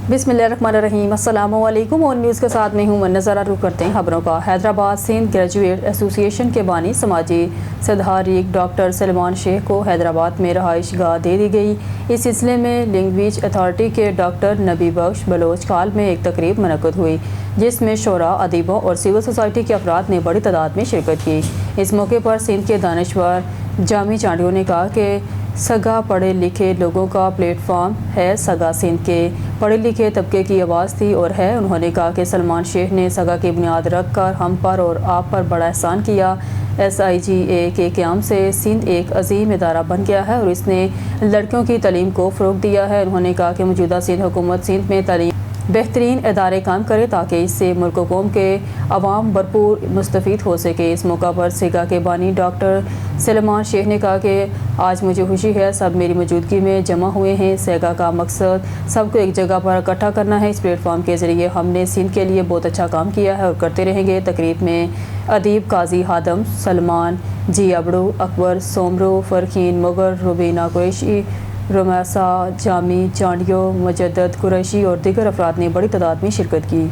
बिस्मिल्लाहिर्रहमानिर्रहीम, अस्सलाम वालेकुम। और न्यूज़ के साथ में हूँ नज़र रुख करते हैं खबरों का। हैदराबाद सिंध ग्रेजुएट एसोसिएशन के बानी समाजी सदारीक डॉक्टर सलमान शेख को हैदराबाद में रहाइश गाह दे दी गई। इस सिलसिले में लैंग्वेज अथॉरिटी के डॉक्टर नबी बख्श बलोच काल में एक तकरीब मुनक़्क़द हुई, जिसमें शोरा, अदीबों और सिविल सोसाइटी के अफराद ने बड़ी तादाद में शिरकत की। इस मौके पर सिंध के दानिश्वर जामी चांडियों ने कहा कि सगा पढ़े लिखे लोगों का प्लेटफॉर्म है। सगा सिंध के पढ़े लिखे तबके की आवाज़ थी और है। उन्होंने कहा कि सलमान शेख ने सगा की बुनियाद रख कर हम पर और आप पर बड़ा एहसान किया। SIGA के क़याम से सिंध एक अजीम इदारा बन गया है और इसने लड़कियों की तालीम को फ़रोग़ दिया है। उन्होंने कहा कि मौजूदा सिंध हुकूमत सिंध में तालीम बेहतरीन इदारे काम करे ताकि इससे मुल्क व कौम के अवाम भरपूर मुस्तफ़ीद हो सके। इस मौका पर सिगा के बानी डॉक्टर सलमान शेख ने कहा कि आज मुझे खुशी है, सब मेरी मौजूदगी में जमा हुए हैं। सेगा का मकसद सबको एक जगह पर इकट्ठा करना है। इस प्लेटफॉर्म के ज़रिए हमने सिंध के लिए बहुत अच्छा काम किया है और करते रहेंगे। तकरीब में अदीब काजी हादम, सलमान जी अबड़ू, अकबर सोमरो, फ़रकीन मुगर, रुबीना कुरैशी, रमैसा जामी चांडियों, मुजद्दद कुरैशी और दीगर अफराद ने बड़ी तादाद में शिरकत की।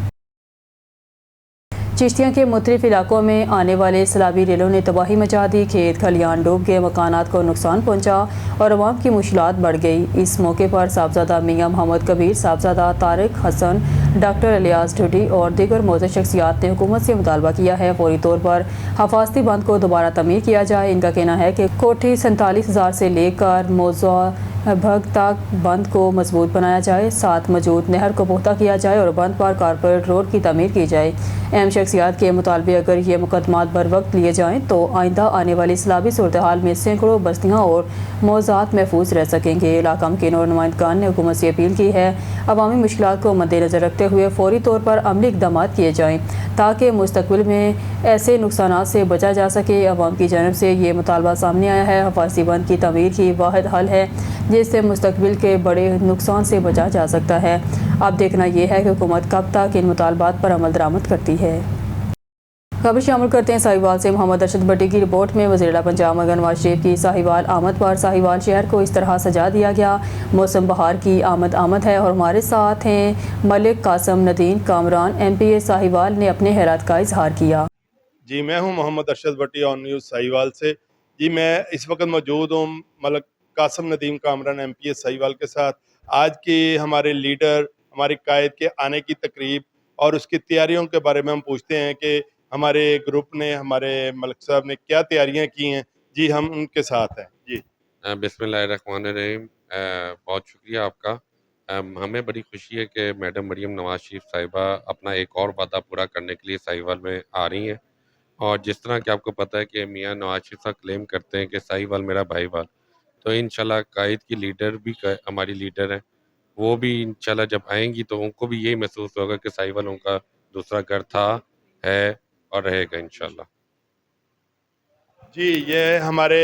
चिश्तिया के मुख्तलिफ इलाकों में आने वाले सैलाबी रेलों ने तबाही मचा दी। खेत खलियान डूब गए, मकानात को नुकसान पहुंचा और अवाम की मुश्किलात बढ़ गई। इस मौके पर साहबजादा मियां मोहम्मद कबीर, साहबजादा तारिक हसन, डॉक्टर इलियास ढुडी और दीगर मौजूद शख्सियात ने हुकूमत से मुतालबा किया है फौरी तौर पर हफाजती बंद को दोबारा तमीर किया जाए। इनका कहना है कि कोठी 47,000 से लेकर मौजूदा भग तक बंद को मजबूत बनाया जाए, साथ मौजूद नहर को पुख्ता किया जाए और बंद पर कारपोरेट रोड की तमीर की जाए। अहम शख्सियात के मुतालबे अगर ये मुकदमात बर वक्त लिए जाएँ तो आइंदा आने वाली सैलाबी सूरत हाल में सैकड़ों बस्तियाँ और मौज़ात महफूज रह सकेंगे। इलाका मुकीन और नुमाइंदगान ने हुकूमत से अपील की है अवामी मुश्किलात को मद्देनज़र रखते हुए फौरी तौर पर अमली इक़दाम किए जाएँ ताकि मुस्तक़बिल में ऐसे नुकसान से बचा जा सके। अवाम की जानब से ये मुतालबा सामने आया है। हफाजती बंद की तमीर ही वाहिद हल है जिससे मुस्तक़बिल के बड़े नुकसान से बचा जा सकता है। अब देखना यह है कि हुकूमत कब तक इन मुतालबात पर अमल दरामद करती है। खबर शामिल करते हैं साहिवाल से। मोहम्मद अरशद भट्टी की रिपोर्ट में वज़ीर पंजाब नवाज शरीफ की साहिवाल आमद पर साहिवाल शहर को इस तरह सजा दिया गया। मौसम बहार की आमद है और हमारे साथ हैं मलिक कासम नदीम कामरान MPA साहिवाल ने अपने हैरत का इजहार किया। जी, मैं हूं मोहम्मद अरशद भट्टी ऑन न्यूज़ साहिवाल से। जी, मैं इस वक्त मौजूद हूं मलिक कासम नदीम कामरान MPA साहिवाल के साथ। आज के हमारे लीडर, हमारे कायद के आने की तकरीब और उसकी तैयारियों के बारे में हम पूछते हैं कि हमारे ग्रुप ने, हमारे मलिक साहब ने क्या तैयारियां की हैं। जी, हम उनके साथ हैं। जी बिस्मिल्लाहिर्रहमानिर्रहीम, बहुत शुक्रिया आपका। हमें बड़ी खुशी है कि मैडम मरीम नवाज शरीफ साहिबा अपना एक और वादा पूरा करने के लिए साहिवाल में आ रही हैं। और जिस तरह कि आपको पता है कि मियाँ नवाज शरीफ साहब क्लेम करते हैं कि साहिवाल मेरा भाईवाल, तो इंशाल्लाह कायद की लीडर भी हमारी लीडर हैं, वो भी इंशाल्लाह जब आएंगी तो उनको भी यही महसूस होगा कि साहिवाल उनका दूसरा घर था, है और रहेगा इंशाल्लाह। जी, ये हमारे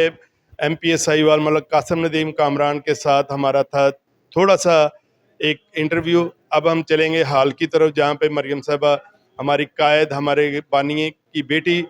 MPA साहिवाल मलिक कासम नदीम कामरान के साथ हमारा था थोड़ा सा एक इंटरव्यू। अब हम चलेंगे हाल की तरफ जहाँ पे मरियम साहबा हमारी कायद, हमारे बानी की बेटी।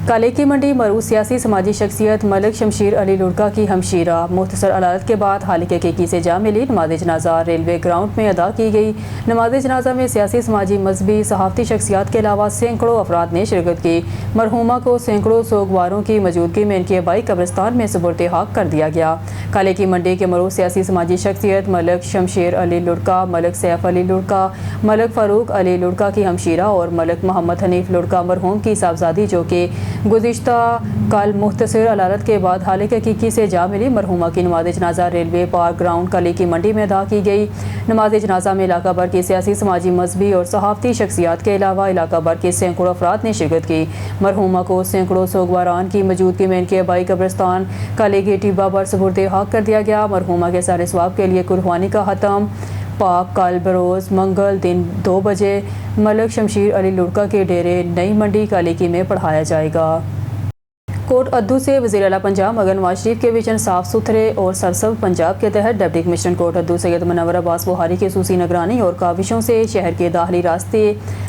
काले की मंडी मरूज सियासी समाजी शख्सियत मलिक शमशीर अली लुड़का की हमशीरा मुख्तसर अदालत के बाद हालिके की से जा मिली। नमाज जनाजा रेलवे ग्राउंड में अदा की गई। नमाज जनाजा में सियासी समाजी मजहबी सहाफ़ती शख्सियात के अलावा सैकड़ों अफराद ने शिरकत की। मरहूमा को सैकड़ों सोगवारों की मौजूदगी में इनके बाई कब्रिस्तान में सुपुर्द हक कर दिया गया। काले की मंडी के मरूज सियासी समाजी शख्सियत मलिक शमशीर अली लुड़का, मलिक सैफ अली लुड़का, मलिक फ़ारूक अली लुड़का की हमशीरा और मलिक मोहम्मद हनीफ लुड़का मरहूम की साहबजादी जो कि गुज़िश्ता कल मुख्तसर अदालत के बाद हालिके की से जा मिली। मरहूमा की नमाज जनाजा रेलवे पार्क ग्राउंड काले की मंडी में अदा की गई। नमाज जनाजा में इलाका भर की सियासी समाजी मजहबी और सहाफ़ती शख्सियात के अलावा इलाका भर के सैकड़ों अफराद ने शिरकत की। मरहूमा को सैकड़ों सोगवारान की मौजूदगी में इनके बाई कब्रिस्तान काले की टिब्बा पर सुपुर्द हक कर दिया गया। मरहूमा के सारे सवाब के लिए कुर्बानी का हतम पाक कल बरोज़ मंगल दिन 2 बजे मलिक शमशीर अली लुड़का के डेरे नई मंडी कालेकी में पढ़ाया जाएगा। कोट अद्दू से वज़ीर आला पंजाब मगर नवाज शरीफ के विजन साफ सुथरे और सरसब्ज़ पंजाब के तहत डिप्टी कमिश्नर कोट अद्दू सैयद मुनव्वर अब्बास बुहारी की खसूसी निगरानी और काविशों से शहर के दाखिली रास्ते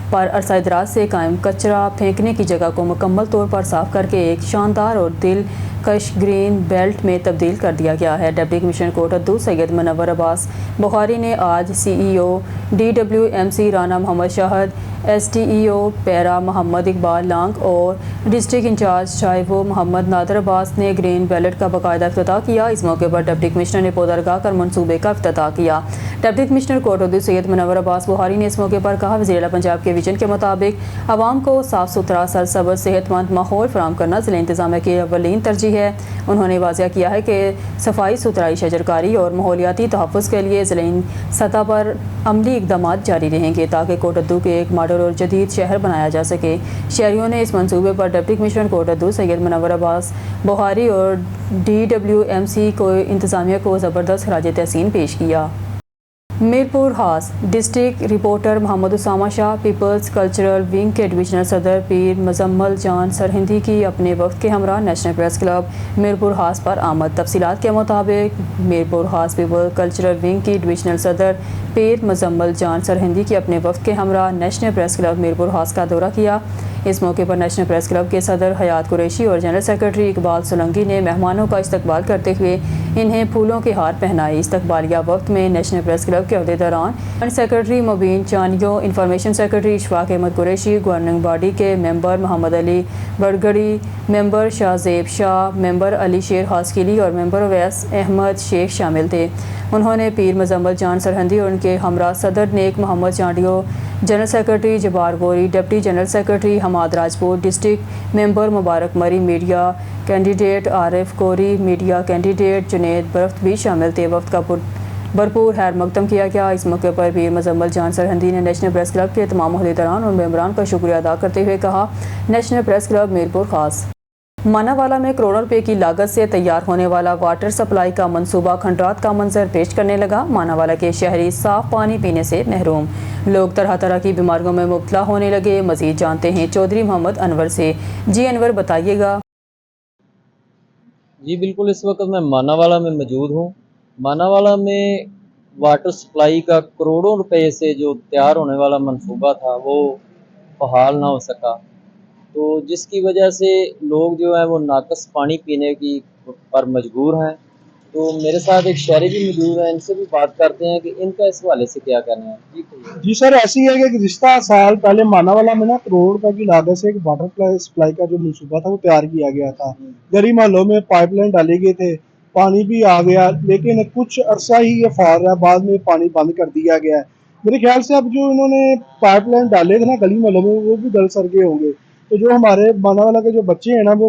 पर अरसा दराज से कायम कचरा फेंकने की जगह को मुकम्मल तौर पर साफ करके एक शानदार और दिलकश ग्रीन बेल्ट में तब्दील कर दिया गया है। डिप्टी कमिश्नर कोटद्दू सैयद मुनव्वर अब्बास बुखारी ने आज CEO DWMC Rana Mohammad Shahid, SDEO पैरा मोहम्मद इकबाल लांग और डिस्ट्रिक्ट इंचार्ज शाइबो मोहम्मद नादर अब्बास ने ग्रीन बैलेट का बाकायदा इफ्तिताह किया। इस मौके पर डिप्टी कमिश्नर ने पौधा लगाकर मनसूबे का इफ्तिताह किया। डिप्टी कमिश्नर कोटद्दू सैयद मुनव्वर अब्बास बुखारी ने इस मौके पर कहा, वज़ीर आला पंजाब के विजन के मुताबिक आवाम को साफ़ सुथरा, सरसब्ज़, सेहतमंद माहौल फराहम करना ज़िला इंतज़ामिया की अवलीन तरजीह है। उन्होंने वाज़ेह किया है कि सफाई सुथराई, शजरकारी और माहौलियाती तहफ़्फ़ुज़ के लिए ज़िला सतह पर अमली इक़दामात जारी रहेंगे ताकि कोटद्दू के एक मॉडल और जदीद शहर बनाया जा सके। शहरियों ने इस मंसूबे पर डिप्टी कमिश्नर कोटद्दू सैयद मुनव्वर अब्बास बुखारी और DWMC को इंतज़ामिया को ज़बरदस्त खराज तहसीन पेश किया। मीरपुर हास district reporter Mohammad Usama Shah People's cultural wing के डिविजनल सदर पीर मुजम्मल जान सरहिंदी की अपने वक्त के हमरा नेशनल प्रेस क्लब मीरपुर हास पर आमद। तफसीलात के मुताबिक मीरपुर हास पीपल कल्चरल विंग की डिविजनल सदर पीर मुजम्मल जान सरहिंदी की अपने वक्त के हमरा नेशनल प्रेस क्लब मीरपुर हास का दौरा किया। इस मौके पर नेशनल प्रेस क्लब के सदर हयात कुरैशी और जनरल सेक्रेटरी इकबाल सोलंकी ने मेहमानों का इस्तकबाल करते हुए इन्हें फूलों के हार पहनाए। इस्तकबालिया वक्त में नेशनल प्रेस क्लब के अहदेदारान secretary Mubeen Chandio, information secretary Ishfaq Ahmed Qureshi, governing body के मेंबर मोहम्मद अली बड़गड़ी, मेंबर शाहजेब शाह, मेंबर अली शेर हास्किली और मेंबर अवैस अहमद शेख शामिल थे। उन्होंने पीर मुजम्मल जान सरहंदी और उनके हमरा सदर नेक Mohammad Chandio, general secretary Jabbar Ghori, deputy general secretary Hammad Rajput, district member Mubarak Marri, media candidate Arif कोरी, मीडिया कैंडिडेट जुनेद बरफ्त भी शामिल थे। वक्त का भरपूर खैर मकदम किया गया। इस मौके पर पीर मुजम्मल जान सरहंदी ने नेशनल प्रेस क्लब के तमाम अहदेदारान और मेंबरान का शुक्रिया अदा करते हुए कहा, नेशनल प्रेस क्लब मीरपुर खास मानावाला में करोड़ों रुपए की लागत से तैयार होने वाला वाटर सप्लाई का मंसूबा खंडरात का मंजर पेश करने लगा। मानावाला के शहरी साफ पानी पीने से महरूम, लोग तरह तरह की बीमारियों में मुब्तला होने लगे। मजीद जानते हैं चौधरी मोहम्मद अनवर से। जी अनवर, बताइएगा। जी बिल्कुल, इस वक्त मैं मानावाला में मौजूद हूँ। मानावाला में वाटर सप्लाई का करोड़ों रुपए से जो तैयार होने वाला मंसूबा था वो बहाल ना हो सका, तो जिसकी वजह से लोग जो है वो नाकस पानी पीने की पर मजबूर हैं। तो मेरे साथ एक शहरी भी मौजूद है, इनसे भी बात करते हैं कि इनका इस हवाले से क्या कहना है। जी सर, ऐसी है कि गुज़िश्ता साल पहले मानावाला में ना करोड़ रुपए की लागत से एक वाटर सप्लाई का जो मंसूबा था वो तैयार किया गया था। गली मोहल्लों में पाइपलाइन डाले गए थे, पानी भी आ गया, लेकिन कुछ अरसा ही ये फार रहा, बाद में पानी बंद कर दिया गया है। मेरे ख्याल से अब जो इन्होंने पाइपलाइन डाले थे ना गली मोहल्लों में, वो भी गल सर गए होंगे। तो जो हमारे मानावाला के जो बच्चे हैं ना, वो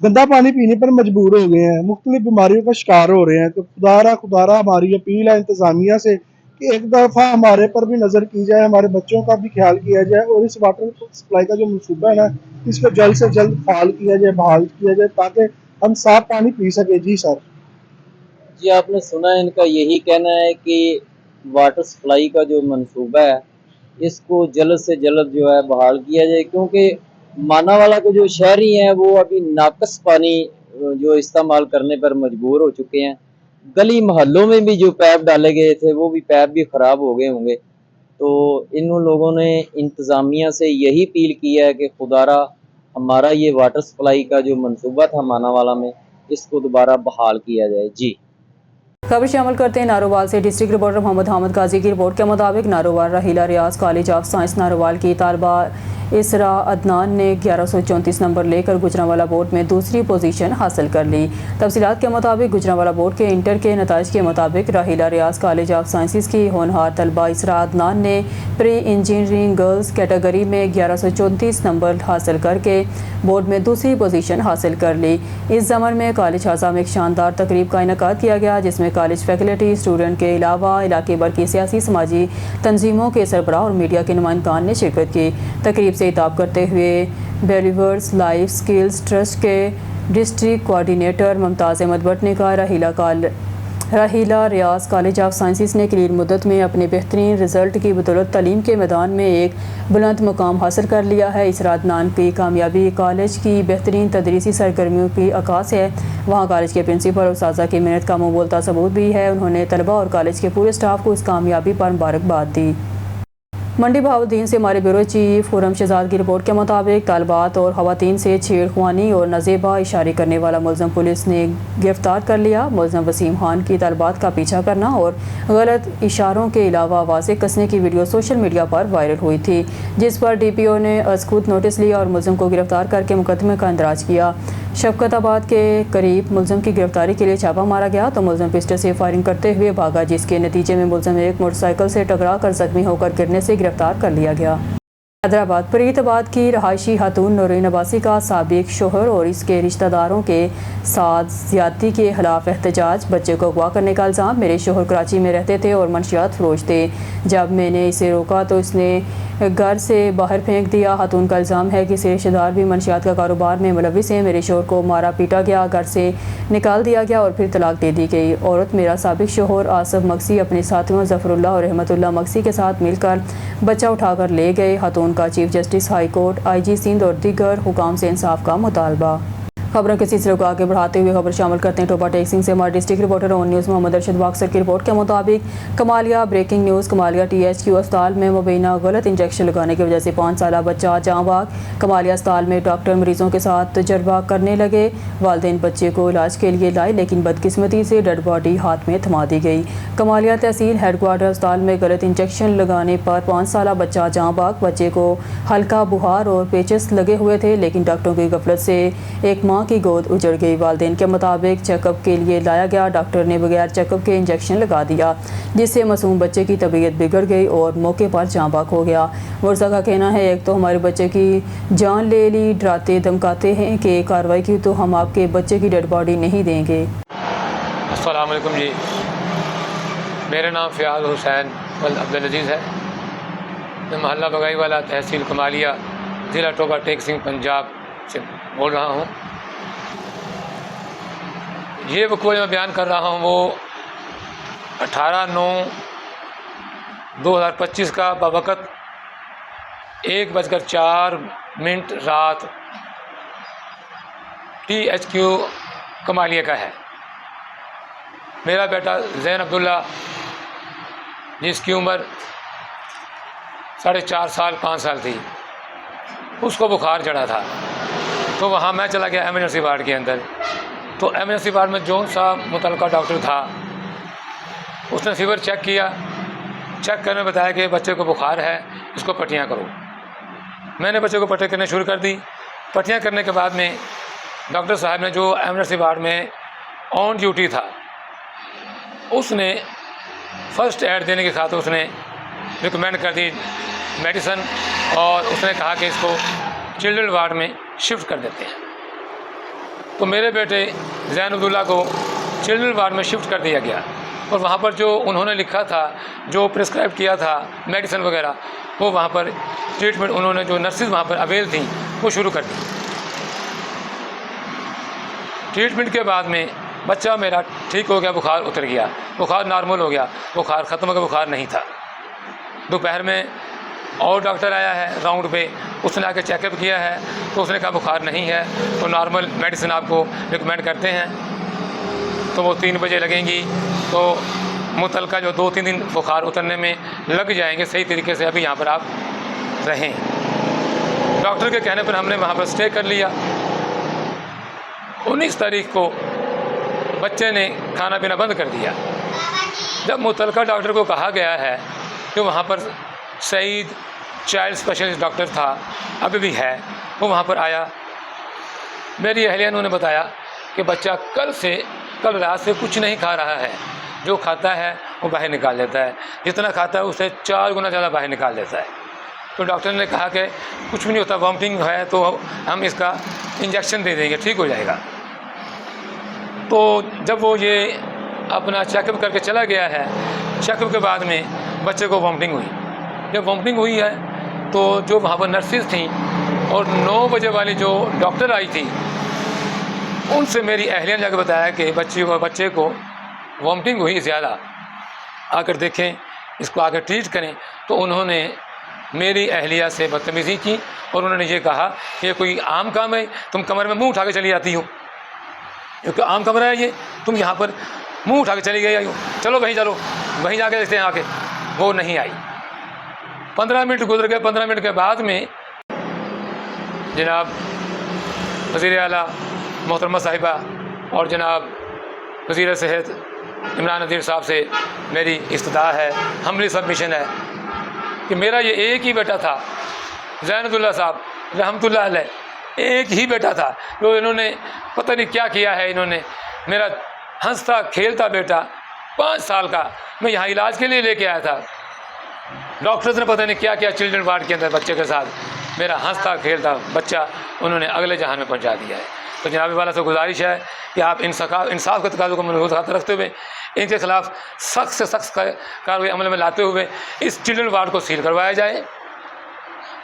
गंदा पानी पीने पर मजबूर हो गए हैं, मुख्तलिफ बीमारियों का शिकार हो रहे हैं। तो खुदारा हमारी अपील है इंतज़ामिया से कि एक दफ़ा हमारे पर भी नज़र की जाए, हमारे बच्चों का भी ख्याल किया जाए और इस वाटर सप्लाई का जो मंसूबा है ना, इसको जल्द से जल्द फाल किया जाए, बहाल किया जाए, ताकि हम साफ पानी पी सके। जी सर। जी आपने सुना, इनका यही कहना है कि वाटर सप्लाई का जो मंसूबा है इसको जल्द से जल्द जो है बहाल किया जाए, क्योंकि मानावाला के जो शहरी हैं वो अभी नाकस पानी जो इस्तेमाल करने पर मजबूर हो चुके हैं। गली मोहल्लों में भी जो पैप डाले गए थे वो भी पैप भी ख़राब हो गए होंगे। तो इन लोगों ने इंतज़ामिया से यही अपील की है कि खुदारा हमारा ये वाटर सप्लाई का जो मंसूबा था मानावाला में, इसको दोबारा बहाल किया जाए। जी खबर शामिल करते हैं नारोवाल से। डिस्ट्रिक्ट रिपोर्टर मोहम्मद हामिद काजी की रिपोर्ट के मुताबिक नारोवाल राहिला रियाज कॉलेज ऑफ साइंस नारोवाल की तालबा इसरा अदनान ने 1134 नंबर लेकर गुजरांवाला बोर्ड में दूसरी पोजीशन हासिल कर ली। तफसीलात के मुताबिक गुजरांवाला बोर्ड के इंटर के नताइज के मुताबिक राहिला रियाज कॉलेज ऑफ साइंसिस की होनहार तलबा इसरा अदनान ने प्री इंजीनियरिंग गर्ल्स कैटेगरी में 1134 नंबर हासिल करके बोर्ड में दूसरी पोजीशन हासिल कर ली। इस ज़मन में कॉलेज हाजा में एक शानदार तकरीब का इनेकाद किया गया, जिसमें कॉलेज फैकल्टी, स्टूडेंट के अलावा इलाके भर की सियासी समाजी तंजीमों के सरबराह और मीडिया के नुमाइंदगान ने शिरकत की। तकरीब से खिताब करते हुए बेलिवर्स लाइफ स्किल्स ट्रस्ट के डिस्ट्रिक्ट कोऑर्डिनेटर मुमताज़ अहमद भट्ट ने कहा, राहिला रियाज कॉलेज ऑफ साइंसिस ने करीब मुद्दत में अपने बेहतरीन रिज़ल्ट की बदौलत तालीम के मैदान में एक बुलंद मुकाम हासिल कर लिया है। इसरा अदनान की कामयाबी कॉलेज की बेहतरीन तदरीसी सरगर्मियों की अक्कास है। वहाँ कॉलेज के प्रिंसिपल और उस्ताज़ा की मेहनत का मुँह बोलता सबूत भी है। उन्होंने तलबा और कॉलेज के पूरे स्टाफ को इस कामयाबी पर मुबारकबाद दी। मंडी बहाउद्दीन से हमारे ब्यूरो चीफ खुरम शहजाद की रिपोर्ट के मुताबिक तालबात और खवातीन से छेड़खानी और नजेबा इशारे करने वाला मुलजम पुलिस ने गिरफ्तार कर लिया। मुलजम वसीम खान की तालबात का पीछा करना और गलत इशारों के अलावा आवाज़ें कसने की वीडियो सोशल मीडिया पर वायरल हुई थी, जिस पर DPO ने खुद नोटिस लिया और मुलजम को गिरफ्तार करके मुकदमे का इंदराज किया। शफकताबाद के करीब मुलजम की गिरफ्तारी के लिए छापा मारा गया तो मुलजम पिस्टल से फायरिंग करते हुए भागा, जिसके नतीजे में मुलजम एक मोटरसाइकिल से टकरा कर जख्मी होकर गिरने से गिरफ्तार कर लिया गया। हैदराबाद फरीदाबाद की रहायशी खातून नूरीन अब्बासी का साबिक शोहर और इसके रिश्तेदारों के साथ ज्यादती के खिलाफ एहतजाज। बच्चे को अगवा करने का इल्ज़ाम। मेरे शोहर कराची में रहते थे और मंशियात फरोश थे। जब मैंने इसे रोका तो इसने घर से बाहर फेंक दिया। खातून का इल्ज़ाम है कि इसके रिश्तेदार भी मंशियात का कारोबार में मुलविस हैं। मेरे शोहर को मारा पीटा गया, घर से निकाल दिया गया और फिर तलाक दे दी गई। औरत मेरा साबिक शोहर आसफ मक्सी अपने साथियों ज़फ़रुल्लाह और रहमतुल्लाह मक्सी के साथ मिलकर बच्चा उठाकर ले गए। खातून का chief justice high court, IG Sindh और दीगर हुकाम से इंसाफ का मुतालबा। खबरों के सिलसिले को आगे बढ़ाते हुए खबर शामिल करते हैं टोपा टेक्सिंग से हमारे district reporter on news Mohammad Arshad बाक्सर की रिपोर्ट के मुताबिक Kamalia breaking news. Kamalia THQ अस्पताल में मुबैना गलत इंजेक्शन लगाने की वजह से 5 साला बच्चा जाँ बाग। कमालिया अस्पताल में डॉक्टर मरीजों के साथ तजर्बा करने लगे। वालिदैन बच्चे को इलाज के लिए लाए, लेकिन बदकिस्मती से डेड बॉडी हाथ में थमा दी गई। कमालिया तहसील हेडक्वार्टर अस्पताल में गलत इंजेक्शन लगाने पर 5 साला बच्चा जाँ बाग। बच्चे को हल्का बुखार और पेचस लगे हुए थे, लेकिन डॉक्टरों की गफलत से एक माँ की गोद उजड़ गई। वालिदैन के मुताबिक चेकअप के लिए लाया गया। डॉक्टर ने बगैर चेकअप के इंजेक्शन लगा दिया, जिससे मासूम बच्चे की तबीयत बिगड़ गई और मौके पर जाँ बाक हो गया। मुर्जा का कहना है, एक तो हमारे बच्चे की जान ले ली, डराते धमकाते हैं कि कार्रवाई की तो हम आपके बच्चे की डेड बॉडी नहीं देंगे। अस्सलाम वालेकुम जी, मेरा नाम फ़ियाज़ हुसैन अब्दुल अजीज़ है। मैं मोहल्ला बगाई वाला तहसील कमालिया ज़िला टोपा टेक्सिंग पंजाब से बोल रहा हूँ। ये वक़्त मैं बयान कर रहा हूँ वो 18/9/2025 का बवक़्त 1:04 रात THQ कमालिया का है। मेरा बेटा ज़ैन अब्दुल्ला, जिसकी उम्र 4.5 साल 5 साल थी, उसको बुखार चढ़ा था। तो वहाँ मैं चला गया एमरजेंसी वार्ड के अंदर। तो एमरजेंसी वार्ड में जो सा मुतल्लिका डॉक्टर था, उसने फीवर चेक किया। चेक करने बताया कि बच्चे को बुखार है, इसको पट्टियाँ करो। मैंने बच्चे को पट्टियाँ करने शुरू कर दी। पट्टियाँ करने के बाद में डॉक्टर साहब ने, जो एमरजेंसी वार्ड में ऑन ड्यूटी था, उसने फ़र्स्ट एड देने की खातिर उसने रिकमेंड कर दी मेडिसन, और उसने कहा कि इसको चिल्ड्रन वार्ड में शिफ्ट कर देते हैं। तो मेरे बेटे ज़ैन अब्दुल्ला को चिल्ड्रन वार्ड में शिफ्ट कर दिया गया, और वहाँ पर जो उन्होंने लिखा था, जो प्रिस्क्राइब किया था मेडिसिन वगैरह, वो वहाँ पर ट्रीटमेंट उन्होंने, जो नर्सिस वहाँ पर अवेल थी, वो शुरू कर दी। ट्रीटमेंट के बाद में बच्चा मेरा ठीक हो गया, बुखार उतर गया, बुखार नॉर्मल हो गया, बुखार ख़त्म हो गया, बुखार नहीं था। दोपहर में और डॉक्टर आया है राउंड पे, उसने आके चेकअप किया है, तो उसने कहा बुखार नहीं है, तो नॉर्मल मेडिसिन आपको रिकमेंड करते हैं। तो वो 3 बजे लगेंगी, तो मुतल्लिका जो 2-3 दिन बुखार उतरने में लग जाएंगे सही तरीके से। अभी यहाँ पर आप रहें। डॉक्टर के कहने पर हमने वहाँ पर स्टे कर लिया। 19 तारीख को बच्चे ने खाना पीना बंद कर दिया। जब मुतल्लिका डॉक्टर को कहा गया है कि वहाँ पर सईद चाइल्ड स्पेशलिस्ट डॉक्टर था, अभी भी है, वो वहाँ पर आया। मेरी अहलिया ने बताया कि बच्चा कल रात से कुछ नहीं खा रहा है, जो खाता है वो बाहर निकाल देता है, जितना खाता है उससे 4 गुना ज़्यादा बाहर निकाल देता है। तो डॉक्टर ने कहा कि कुछ भी नहीं होता, वॉमिटिंग है तो हम इसका इंजेक्शन दे देंगे, ठीक हो जाएगा। तो जब वो ये अपना चेकअप करके चला गया है, चेकअप के बाद में बच्चे को वॉमिटिंग हुई। जब वॉमिटिंग हुई है तो जो वहाँ पर नर्सिस थी और 9 बजे वाली जो डॉक्टर आई थी, उनसे मेरी अहलिया ने जाकर बताया कि बच्चे को वॉमिटिंग हुई ज़्यादा, आकर देखें, इसको आकर ट्रीट करें। तो उन्होंने मेरी अहलिया से बदतमीज़ी की और उन्होंने ये कहा कि ये कोई आम काम है, तुम कमरे में मुँह उठा के चली आती हो, क्योंकि आम कमरा है ये, तुम यहाँ पर मुँह उठा के चली गई हो, चलो वहीं चलो, वहीं जाके देखते हैं आके। वो नहीं आई। 15 मिनट गुजर गए। 15 मिनट के बाद में जनाब वज़ीर आला मोहतरमा साहिबा और जनाब वज़ीर सेहत इमरान नज़ीर साहब से मेरी इस्तदा है, हम्बली सबमिशन है कि मेरा ये एक ही बेटा था, ज़ैनुल्लाह साहब रहमतुल्लाह अलैह, एक ही बेटा था जो इन्होंने पता नहीं क्या किया है। इन्होंने मेरा हंसता खेलता बेटा 5 साल का मैं यहाँ इलाज के लिए लेके आया था, डॉक्टर्स ने पता नहीं क्या किया चिल्ड्रन वार्ड के अंदर बच्चे के साथ, मेरा हंसता खेलता बच्चा उन्होंने अगले जहान में पहुँचा दिया है। तो जनाब वाला से गुजारिश है कि आप इंसाफ के तकाज़ों को मलहूज़ खातिर रखते हुए इनके खिलाफ सख्त से सख्त कार्रवाई अमल में लाते हुए इस चिल्ड्रन वार्ड को सील करवाया जाए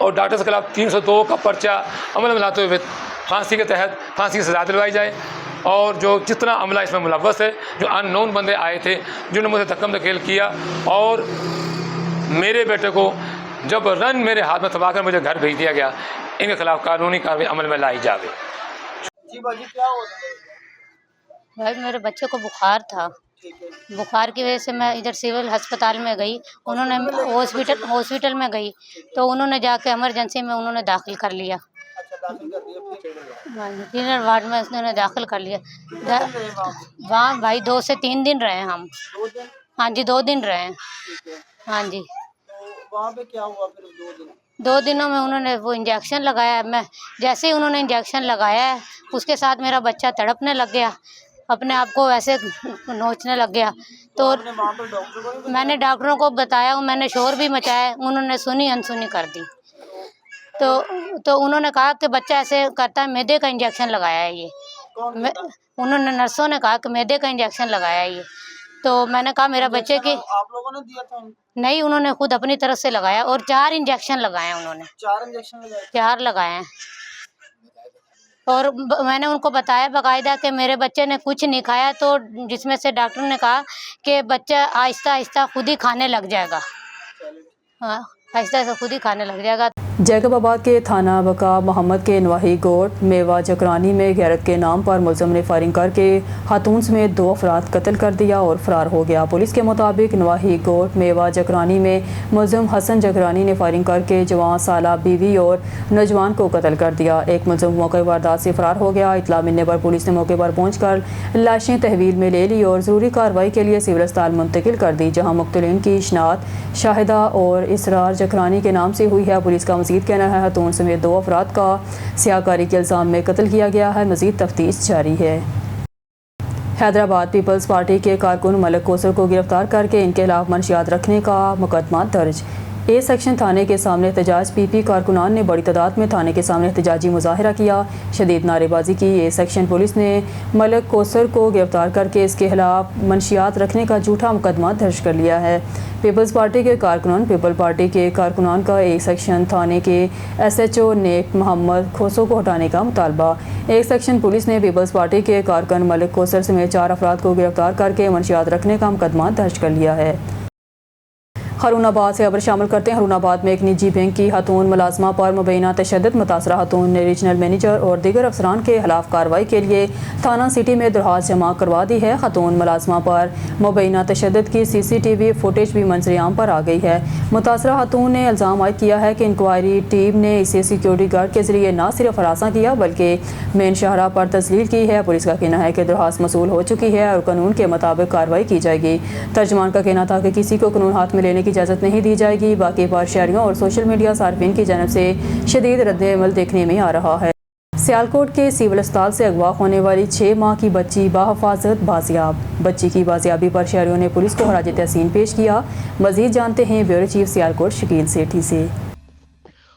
और डॉक्टर के खिलाफ 302 का पर्चा अमल में लाते हुए फांसी के तहत फांसी की सज़ा दिलवाई जाए। और जो जितना अमला इसमें मुलव्वस है, जो अननोन बंदे आए थे जिन्होंने मुझे धक्कम धकेल किया और मेरे बेटे को जबरन मेरे हाथ में दबाकर मुझे घर भेज दिया गया, इनके खिलाफ कानूनी कार्रवाई अमल में लाई जाए। जी बाजी क्या हो रहा है? भाई मेरे बच्चे को बुखार था, बुखार की वजह से मैं इधर सिविल अस्पताल में गई, उन्होंने हॉस्पिटल में गई तो उन्होंने जाके इमरजेंसी में उन्होंने दाखिल कर लिया। क्लीनर वार्ड में उन्होंने दाखिल कर लिया। वहाँ भाई 2 से 3 दिन रहे हम। हाँ जी 2 दिन रहे। हाँ जी। वहाँ पे क्या हुआ फिर 2 दिन? 2 दिनों में उन्होंने वो इंजेक्शन लगाया। मैं जैसे ही उन्होंने इंजेक्शन लगाया है उसके साथ मेरा बच्चा तड़पने लग गया, अपने आप को वैसे नोचने लग गया। तो मैंने डॉक्टरों को बताया, मैंने शोर भी मचाया, उन्होंने सुनी अनसुनी कर दी। तो उन्होंने कहा कि बच्चा ऐसे करता है, मैदे का इंजेक्शन लगाया है ये। उन्होंने नर्सों ने कहा कि मैदे का इंजेक्शन लगाया है ये। तो मैंने कहा मेरा बच्चे की आप लोगों ने दिया था? नहीं, उन्होंने खुद अपनी तरफ से लगाया और 4 इंजेक्शन लगाए उन्होंने। 4 इंजेक्शन लगाए? 4 लगाए हैं। और मैंने उनको बताया बाकायदा कि मेरे बच्चे ने कुछ नहीं खाया, तो जिसमें से डॉक्टर ने कहा कि बच्चा आहिस्ता आहिस्ता खुद ही खाने लग जाएगा। हाँ, आहिस्ता आहिस्ता खुद ही खाने लग जाएगा। जैकबाबाद के थाना बका मोहम्मद के नवाही गोट मेवा जकरानी में गैरत के नाम पर मुलज़म ने फायरिंग करके खातून समेत 2 अफराद कत्ल कर दिया और फरार हो गया। पुलिस के मुताबिक नवाही गोट मेवा जकरानी में मुलज़म हसन जकरानी ने फायरिंग करके जवान साला बीवी और नौजवान को कत्ल कर दिया। एक मुलज़म मौके वारदात से फरार हो गया। इतला मिलने पर पुलिस ने मौके पर पहुँचकर लाशें तहवील में ले ली और ज़रूरी कार्रवाई के लिए सिविल अस्पताल मुंतकिल कर दी, जहाँ मुक़्तलीन की शनाख्त शाहिदा और इसरार जकरानी के नाम से हुई है। पुलिस का मज़ीद कहना है खातून समेत 2 अफराद का सियाकारी के इल्ज़ाम में कत्ल किया गया है। मज़ीद तफ्तीश जारी है। हैदराबाद पीपल्स पार्टी के कारकुन मलिक कोसर को गिरफ्तार करके इनके खिलाफ मंशियात रखने का मुकदमा दर्ज। ए सेक्शन थाने के सामने एहतजाज पीपी कारकुनान ने बड़ी तादाद में थाने के सामने एहतजाजी मुजाहिरा किया, शदीद नारेबाजी की। ए सेक्शन पुलिस ने मलिक कोसर को गिरफ्तार करके इसके खिलाफ मंशियात रखने का झूठा मुकदमा दर्ज कर लिया है। पीपल्स पार्टी के कारकुनान का ए सेक्शन थाने के SHO नेक मोहम्मद खोसो को हटाने का मुतालबा। ए सेक्शन पुलिस ने पीपल्स पार्टी के कारकुन मलिक कोसर समेत 4 अफराद को गिरफ्तार करके मंशियात रखने का मुकदमा दर्ज कर लिया है। हरूनाबाद से खबर शामिल करते हैं। हरूनाबाद में एक निजी बैंक की खातून मुलाजमा पर मुबैना तशद्दुद मुतासरा खातून ने रीजनल मैनेजर और दीगर अफसरान के खिलाफ कार्रवाई के लिए थाना सिटी में दरख्वास्त जमा करवा दी है। खातून मुलाजमा पर मुबैना तशद्दुद की CCTV फुटेज भी मंजर-ए-आम पर आ गई है। मुतासरा खातून ने इल्ज़ाम आयद किया है कि इंक्वायरी टीम ने इसे सिक्योरिटी गार्ड के जरिए न सिर्फ हरासा किया बल्कि मेन शाहरा पर तस्लील की है। पुलिस का कहना है कि दरख्वास्त मसूल हो चुकी है और कानून के मुताबिक कार्रवाई की जाएगी। तर्जमान का कहना था कि किसी को कानून हाथ में लेने की इजाज़त नहीं दी जाएगी। बाकी बार शहरियों और सोशल मीडिया सार्फिन की जानब से शदीद रद्द-ए-अमल देखने में आ रहा है। सियालकोट के सिविल अस्पताल से अगवा होने वाली 6 माह की बच्ची बाहिफाजत बाजियाब। बच्ची की बाजियाबी पर शहरियों ने पुलिस को खराज तहसीन पेश किया। मजीद जानते हैं ब्यूरो चीफ सियालकोट शकील सेठी से।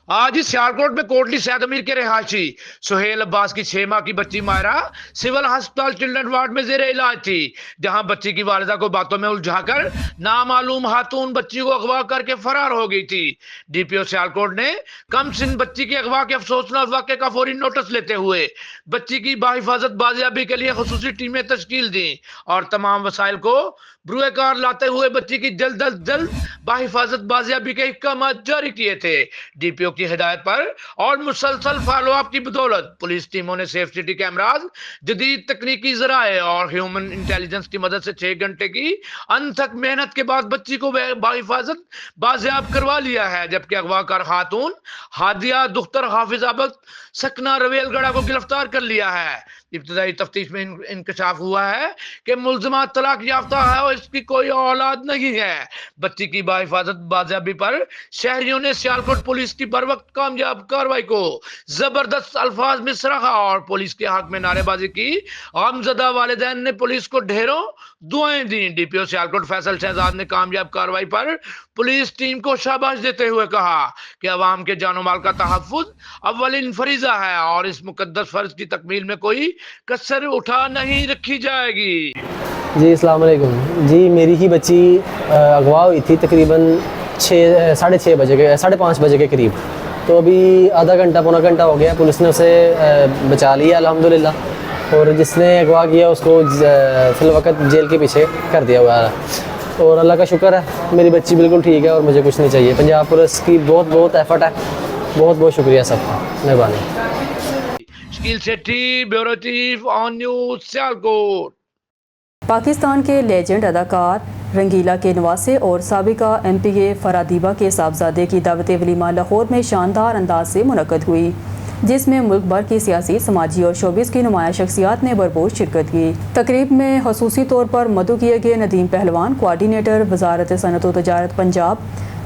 आज ही सियालकोट में कोटली सैद अमीर के रहायशी सुहेल अब्बास की 6 माह की बच्ची मायरा सिविल अस्पताल चिल्ड्रन वार्ड में जेर इलाज थी, जहां बच्ची की वालिदा को बातों में उलझाकर नामालूम खातून बच्ची को अगवा करके फरार हो गई थी। DPO सियालकोट ने कम सिन बच्ची के अगवा के अफसोसनाक वाक़े का फौरी नोटिस लेते हुए बच्ची की बाहिफाजत बाजियाबी के लिए खुसूसी टीमें तश्कील दी और तमाम वसाइल को ब्रुए कार लाते हुए बच्ची की जल्द बाहिफाजत बाजियाबी के अहकाम जारी किए थे। DPO کی ہدایت پر اور مسلسل فالو اپ کی بدولت پولیس ٹیموں نے سیف سٹی کیمراز، جدید تکنیکی ذرائع اور ہیومن انٹیلیجنس کی مدد سے 6 گھنٹے کی انتھک محنت کے بعد بچی کو بحفاظت بازیاب کروا لیا ہے، جبکہ اغوا کار خاتون ہادیہ دختر حافظ آباد سکنہ رویل گڑھا کو گرفتار کر لیا ہے۔ ابتدائی تفتیش میں انکشاف ہوا ہے کہ ملزمہ طلاق یافتہ ہے اور اس کی کوئی اولاد نہیں ہے۔ بچی کی بحفاظت بازیابی پر شہریوں نے سیالکوٹ پولیس کی بروقت کامیاب کارروائی کو زبردست الفاظ میں سراہا اور پولیس کے حق میں نعرے بازی کی۔ غمزدہ والدین نے پولیس کو ڈھیروں دعائیں دیں۔ ڈی پی او سیالکوٹ فیصل شہزاد نے کامیاب کارروائی پر پولیس ٹیم کو شاباش دیتے ہوئے کہا کہ عوام کے جان و مال کا تحفظ اولین فریضہ ہے اور اس مقدس فرض کی تکمیل میں کوئی کسر اٹھا نہیں رکھی جائے گی۔ جی السلام علیکم جی، میری ہی بچی اغوا ہوئی تھی تقریباً 6:30 بجے کے 5:30 بجے کے قریب، تو ابھی آدھا گھنٹہ پونا گھنٹہ ہو گیا، پولیس نے اسے بچا لیا الحمدللہ، اور جس نے اغوا کیا اس کو فی الوقت جیل کے پیچھے کر دیا ہوا ہے، اور اللہ کا شکر ہے میری بچی بالکل ٹھیک ہے اور مجھے کچھ نہیں چاہیے۔ پنجاب پولیس کی بہت بہت ایفرٹ ہے، بہت بہت شکریہ سب کا، مہربانی۔ شکیل سیٹھی، بیورو چیف آن نیوز سیالکوٹ۔ پاکستان کے لیجنڈ اداکار رنگیلا کے نواسے اور سابقہ ایم پی اے فرادیبہ کے صاحبزادے کی دعوت ولیمہ لاہور میں شاندار انداز سے منعقد ہوئی، جس میں ملک بھر کی سیاسی، سماجی اور شوبز کی نمایاں شخصیات نے بھرپور شرکت کی۔ تقریب میں خصوصی طور پر مدعو کیے گئے ندیم پہلوان، کوارڈینیٹر وزارت صنعت و تجارت پنجاب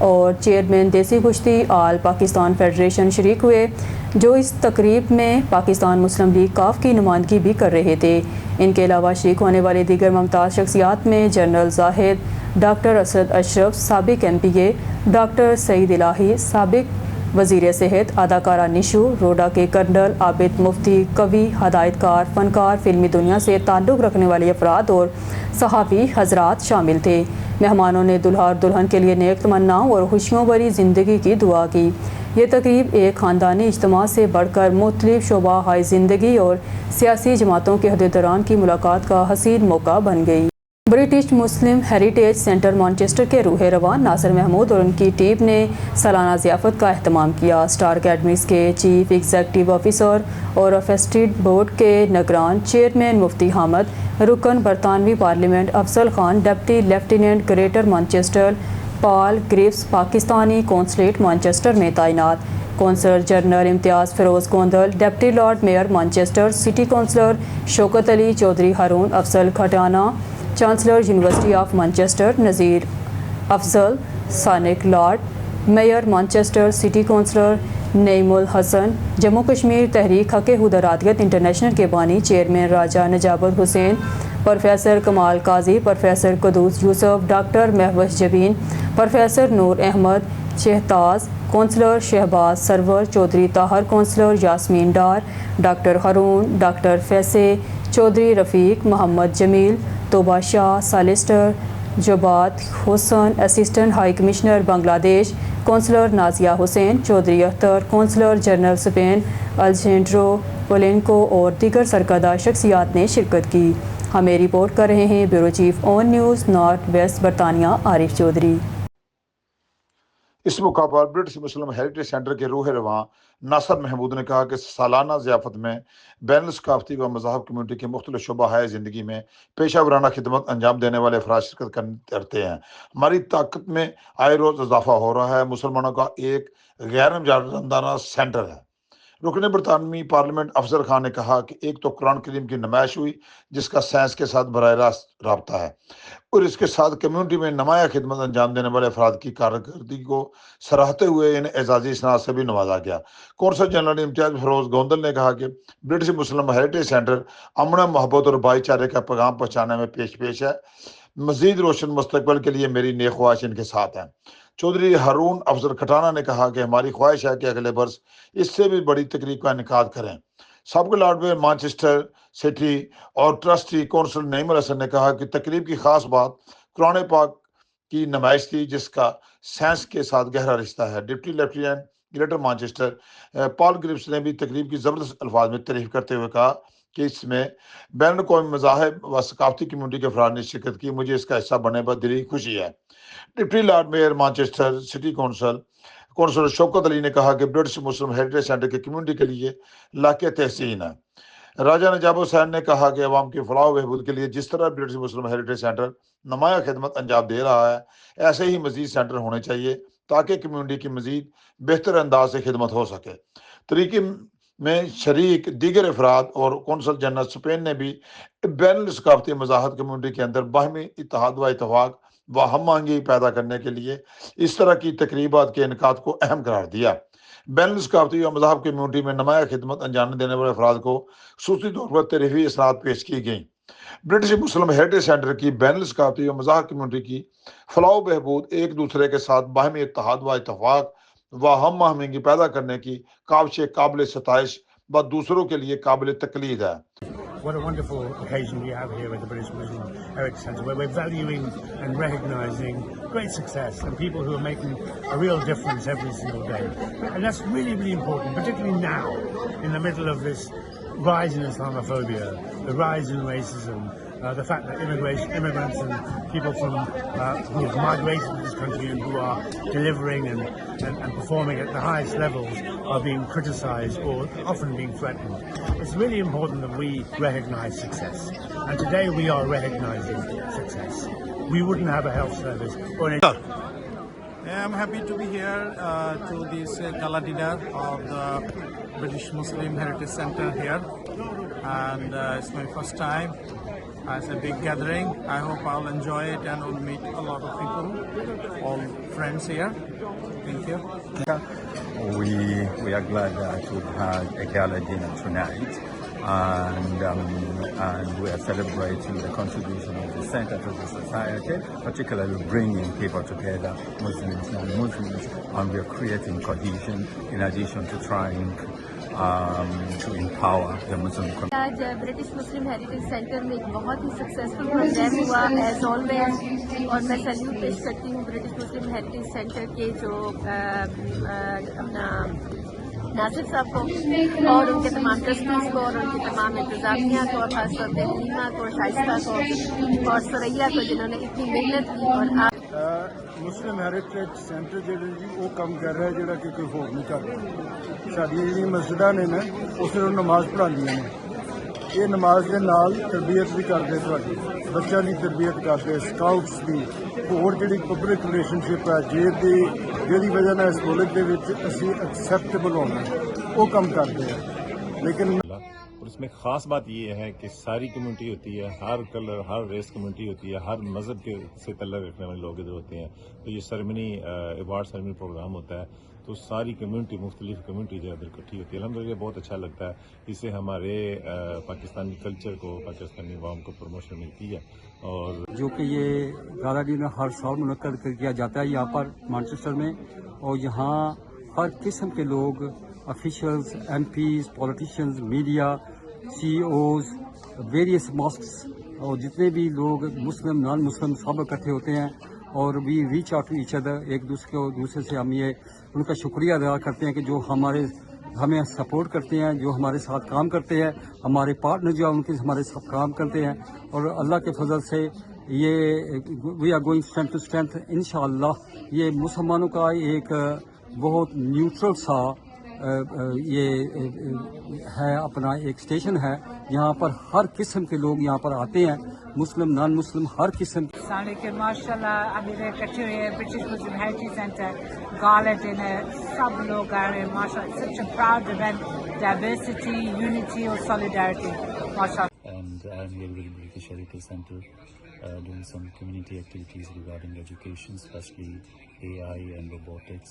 اور چیئرمین دیسی کشتی آل پاکستان فیڈریشن شریک ہوئے، جو اس تقریب میں پاکستان مسلم لیگ کاف کی نمائندگی بھی کر رہے تھے۔ ان کے علاوہ شریک ہونے والے دیگر ممتاز شخصیات میں جنرل زاہد، ڈاکٹر اسد اشرف سابق ایم پی اے، ڈاکٹر سعید الہی سابق وزیر صحت، اداکارہ نشو، روڈا کے کرنل عابد مفتی، کوی، ہدایت کار، فنکار، فلمی دنیا سے تعلق رکھنے والے افراد اور صحافی حضرات شامل تھے۔ مہمانوں نے دلہا اور دلہن کے لیے نیک تمناؤں اور خوشیوں بھری زندگی کی دعا کی۔ یہ تقریب ایک خاندانی اجتماع سے بڑھ کر مختلف شعبہ ہائے زندگی اور سیاسی جماعتوں کے عہدیداران کی ملاقات کا حسین موقع بن گئی۔ برٹش مسلم ہیریٹیج سینٹر مانچسٹر کے روح رواں ناصر محمود اور ان کی ٹیم نے سالانہ ضیافت کا اہتمام کیا۔ اسٹار اکیڈمیز کے چیف ایگزیکٹو آفیسر اور فیسٹیڈ بورڈ کے نگران، چیئرمین مفتی حامد، رکن برطانوی parliament Afzal Khan, deputy lieutenant greater Manchester Paul Griffiths Pakistani consulate Manchester میں تعینات، councillor general Imtiaz Feroze Gondal, deputy lord mayor Manchester city councillor Shaukat Ali Chaudhry, Haroon Afzal Khatana, chancellor university of Manchester Nazir Afzal سانک، lord mayor Manchester city councillor Naeem ul-Hassan, Jammu Kashmir Tehreek Haq حدراتیت international کے بانی چیئرمین راجہ نجابت حسین، professor Kamal Qazi, professor Quddus Yousuf, doctor Mehwish Jabeen, professor Noor Ahmed شہتاز، councillor Shahbaz Sarwar Chaudhry Tahir, councillor Yasmin Dar, doctor Haroon, doctor فیصے چودھری رفیق، محمد جمیل، توبہ Shah, solicitor جبات Hassan, assistant high commissioner Bangladesh, councillor Nazia Hussain, Chaudhry Akhtar, councillor general Spain Alejandro Polanco اور دیگر سرکردہ شخصیات نے شرکت کی۔ ہمیں رپورٹ کر رہے ہیں بیورو چیف آن نیوز نارتھ ویسٹ برطانیہ عارف چودھری۔ اس موقع پر برٹش مسلم ہیریٹیج سینٹر کے روح رواں ناصر محمود نے کہا کہ سالانہ ضیافت میں بین الثقافتی و مذہب کمیونٹی کے مختلف شعبہ ہائے زندگی میں پیشہ ورانہ خدمت انجام دینے والے افراد شرکت کرتے ہیں۔ ہماری طاقت میں آئے روز اضافہ ہو رہا ہے، مسلمانوں کا ایک غیر مجاورانہ سینٹر ہے۔ رکن برطانوی پارلیمنٹ افضل خان نے کہا کہ ایک تو قرآن کریم کی نمائش ہوئی جس کا سائنس کے ساتھ براہ راست رابطہ ہے، اور اس کے ساتھ کمیونٹی میں نمایاں خدمت انجام دینے والے افراد کی کارکردگی کو سراہتے ہوئے انہیں اعزازی اسناد سے بھی نوازا گیا۔ کونسل جنرل امتیاز فیروز گوندل نے کہا کہ برٹش مسلم ہیریٹیج سینٹر امن، محبت اور بھائی چارے کا پیغام پہنچانے میں پیش ہے۔ مزید روشن مستقبل کے لیے میری نیک خواہش ان کے ساتھ ہے۔ چودھری ہارون افضل کھٹانہ نے کہا کہ ہماری خواہش ہے کہ اگلے برس اس سے بھی بڑی تقریب کا انعقاد کریں۔ سابق لارڈ میئر مانچسٹر سٹی اور ٹرسٹی کونسل نعیم الحسن نے کہا کہ تقریب کی خاص بات قرآن پاک کی نمائش تھی جس کا سائنس کے ساتھ گہرا رشتہ ہے۔ Deputy lieutenant greater Manchester Paul گریفس نے بھی تقریب کی زبردست الفاظ میں تعریف کرتے ہوئے کہا کہ اس میں بین الاقوامی مذاہب و ثقافتی کمیونٹی کے افراد نے شرکت کی، مجھے اس کا حصہ بننے پر دلی خوشی ہے۔ Deputy lord mayor Manchester city council council Shaukat Ali ने कहा कि ब्रिटिश मुस्लिम हेरिटेज सेंटर की कम्युनिटी के लिए लाके तहसीन है। राजा नजाब हुसैन ने कहा कि अवाम की फलाह बहबूद के लिए जिस तरह ब्रिटिश मुस्लिम हेरिटेज सेंटर नुमाया खिदमत अंजाम दे रहा है, ऐसे ही मजीद सेंटर होने चाहिए ताकि कम्युनिटी की मजीद बेहतर अंदाज से खिदमत हो सके। तरीके में शरीक दीगर अफराद और कौंसल जनरल स्पेन ने भी बैनुल सकाफती मज़ाहत कम्युनिटी के अंदर बाहमी इत्तेहाद व इत्तफाक व हम आहंगी पैदा करने के लिए इस तरह की तकरीबात के इनकाद को अहम करार दिया। बैनुल सकाफती व मज़ाहब कम्युनिटी में नुमाया खिदमत अंजाम देने वाले अफराद को खसूसी तौर पर तरफ़ी इसनाद पेश की गई। ब्रिटिश मुस्लिम हेरिटेज सेंटर की बैनुल सकाफती व मज़ाहब कम्युनिटी की फलाह बहबूद एक दूसरे के साथ बाहमी इत्तेहाद व इत्तफाक व हम आहंगी पैदा करने की काबिश काबिल सताइश व दूसरों के लिए काबिल तकलीद है। What a wonderful occasion we have here at the British Muslim Heritage Centre, where we're valuing and recognising great success and people who are making a real difference every single day. And that's really, really important, particularly now, in the middle of this rise in Islamophobia, the rise in racism, the fact that immigrants and people from who have migrated to this country and who are delivering and performing at the highest levels are being criticised or often being threatened. It's really important that we recognise success, and today we are recognising success. We wouldn't have a health service or an I'm happy to be here to this gala dinner of the British Muslim Heritage Centre here, and it's my first time. It's a big gathering. I hope I'll enjoy it and I'll meet a lot of people, all friends here. Thank you. We are glad to have a gala dinner tonight, and we are celebrating the contribution of the centre to the society, particularly bringing people together, Muslims and non-Muslims, and we are creating cohesion in addition to trying to empower the Muslim community. आज British Muslim heritage centre में एक बहुत ही successful programme हुआ as always, और मैं salute पेश करती हूँ ब्रिटिश मुस्लिम हेरिटेज सेंटर के जो अपना नासिर साहब को और उनके तमाम ट्रस्टीज को और उनकी तमाम इंतजामिया को, और खासतौर पर हलीमा को, शाइस्ता को और सरैया को, जिन्होंने इतनी मेहनत की। और मुस्लिम हेरिटेज सेंटर ਜਿਹੜਾ ਜੀ ਉਹ ਕੰਮ ਕਰ ਰਿਹਾ ਜਿਹੜਾ ਕਿ ਕੋਈ ਹੋਰ ਨਹੀਂ ਕਰ ਰਿਹਾ। ਸਾਡੀਆਂ ਜਿਹੜੀਆਂ ਮਸਜਿਦਾਂ ਨੇ ਨਾ ਉਹ ਸਿਰਫ ਨਮਾਜ਼ ਪੜ੍ਹਾਉਂਦੀਆਂ ਨੇ, ਇਹ ਨਮਾਜ਼ ਦੇ ਨਾਲ ਤਰਬੀਅਤ ਵੀ ਕਰਦੇ, ਤੁਹਾਡੀ ਬੱਚਿਆਂ ਦੀ ਤਰਬੀਅਤ ਕਰਦੇ, ਸਕਾਊਟਸ ਦੀ ਹੋਰ ਜਿਹੜੀ ਪਬਲਿਕ ਰਿਲੇਸ਼ਨਸ਼ਿਪ ਹੈ ਜਿਹਦੀ ਵਜ੍ਹਾ ਨਾਲ ਇਸ ਮੁਲਕ ਦੇ ਵਿੱਚ ਅਸੀਂ ਐਕਸੈਪਟੇਬਲ ਹੋਣਾ ਉਹ ਕੰਮ ਕਰਦੇ ਆ। लेकिन और इसमें ख़ास बात ये है कि सारी कम्युनिटी होती है, हर कलर हर रेस कम्युनिटी होती है, हर मज़हब के से तल्लुक़ रखने वाले लोग इधर होते हैं। तो ये सेरेमनी अवार्ड सेरेमनी प्रोग्राम होता है, तो सारी कम्युनिटी मुख्तलिफ कम्युनिटी जो इधर इकट्ठी होती है। अल्हम्दुलिल्लाह बहुत अच्छा लगता है, इससे हमारे पाकिस्तानी कल्चर को, पाकिस्तानी अवाम को प्रमोशन मिलती है। और जो कि ये गाला डिनर हर साल मुनक्कद किया जाता है यहाँ पर मैनचेस्टर में, और यहाँ हर किस्म के लोग, officials, MPs, politicians, media, CEOs, various mosques, और जितने भी लोग मुस्लिम नॉन मुस्लिम सब इकट्ठे होते हैं, और we reach out to each other, एक दूसरे से हम ये उनका शुक्रिया अदा करते हैं कि जो हमें सपोर्ट करते हैं, जो हमारे साथ काम करते हैं, हमारे पार्टनर जो उनके हमारे साथ काम करते हैं। और अल्लाह के फजल से ये we are going strength to strength. इंशाअल्लाह ये मुसलमानों का एक बहुत न्यूट्रल सा ये है, अपना एक स्टेशन है, यहाँ पर हर किस्म के लोग यहाँ पर आते हैं, मुस्लिम नॉन मुस्लिम हर किस्म। माशाल्लाह अभी इकट्ठे हुए British Muslim heritage centre gala dinner, सब लोग आ रहे हैं माशाल्लाह। Such a proud event, diversity, unity और सॉलिडारिटी माशाल्लाह। And I'm here with British Heritage Centre doing some community activities regarding education, especially AI and robotics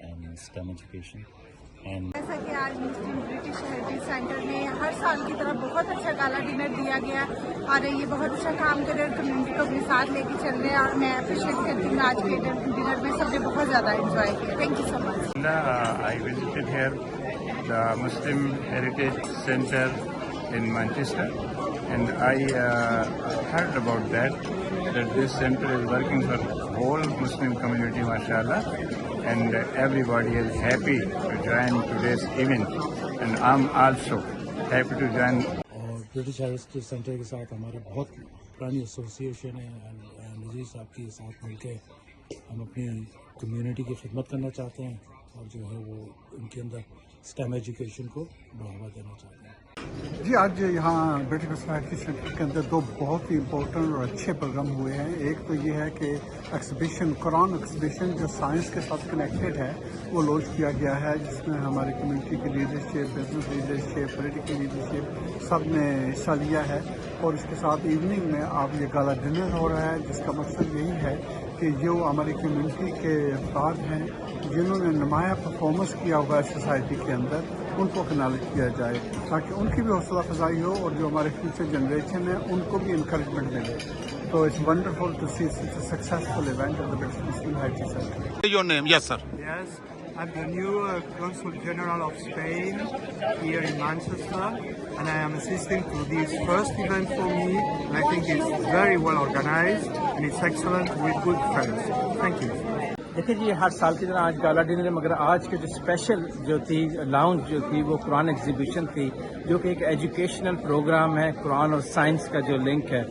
and STEM education. जैसा कि आज मुस्लिम ब्रिटिश हेरिटेज सेंटर में हर साल की तरह बहुत अच्छा गाला डिनर दिया गया, और ये बहुत अच्छा काम कर रहे हैं, कम्युनिटी को अपने साथ लेके चल रहे हैं, और मैं अप्रिशिएट करती हूँ आज के डिनर में सबने बहुत ज़्यादा एंजॉय किया। Thank you so much. I visited here the Muslim Heritage Center in Manchester, and I heard about that this center is working for whole Muslim community, mashallah, and everybody is happy to join today's event, and I'm also happy to join. और British heritage centre के साथ हमारे बहुत पुरानी association है, नज़ीर साहब के साथ मिलकर हम अपनी कम्युनिटी की खिदमत करना चाहते हैं। और जो है वो उनके अंदर स्टेम एजुकेशन को बढ़ावा देना चाहते हैं। जी, आज यहाँ ब्रिटिश मुस्लिम हेरिटेज सेंटर के अंदर दो बहुत ही इम्पोर्टेंट और अच्छे प्रोग्राम हुए हैं। एक तो ये है कि एक्सिबिशन, कुरान एक्सिबिशन जो साइंस के साथ कनेक्टेड है, वो लॉन्च किया गया है, जिसमें हमारी कम्युनिटी की leadership, business leadership, political leadership सब ने हिस्सा लिया है। और इसके साथ इवनिंग में आप ये गाला डिनर हो रहा है, जिसका मकसद यही है कि जो हमारी कम्युनिटी के अफराद हैं जिन्होंने नुमाया परफॉर्मेंस किया हुआ है सोसाइटी के अंदर, उनको एक्नॉलेज किया जाए ताकि उनकी भी हौसला अफजाई हो और जो हमारे फ्यूचर जनरेशन है उनको भी इंकरेजमेंट मिले। तो it's wonderful to see such a successful event at the British Muslim heritage centre. Your name? Yes, sir. Yes, I'm the new Consul General of Spain here in Manchester, and I am assisting to this first event for me, and I think it's very well organized and it's excellent with good friends. Thank you. देखिए जी, हर साल की तरह आज gala dinner है, मगर आज के जो स्पेशल जो थी लाउंज जो थी वो कुरान एग्जीबिशन थी, जो कि एक एजुकेशनल प्रोग्राम है। कुरान और साइंस का जो लिंक है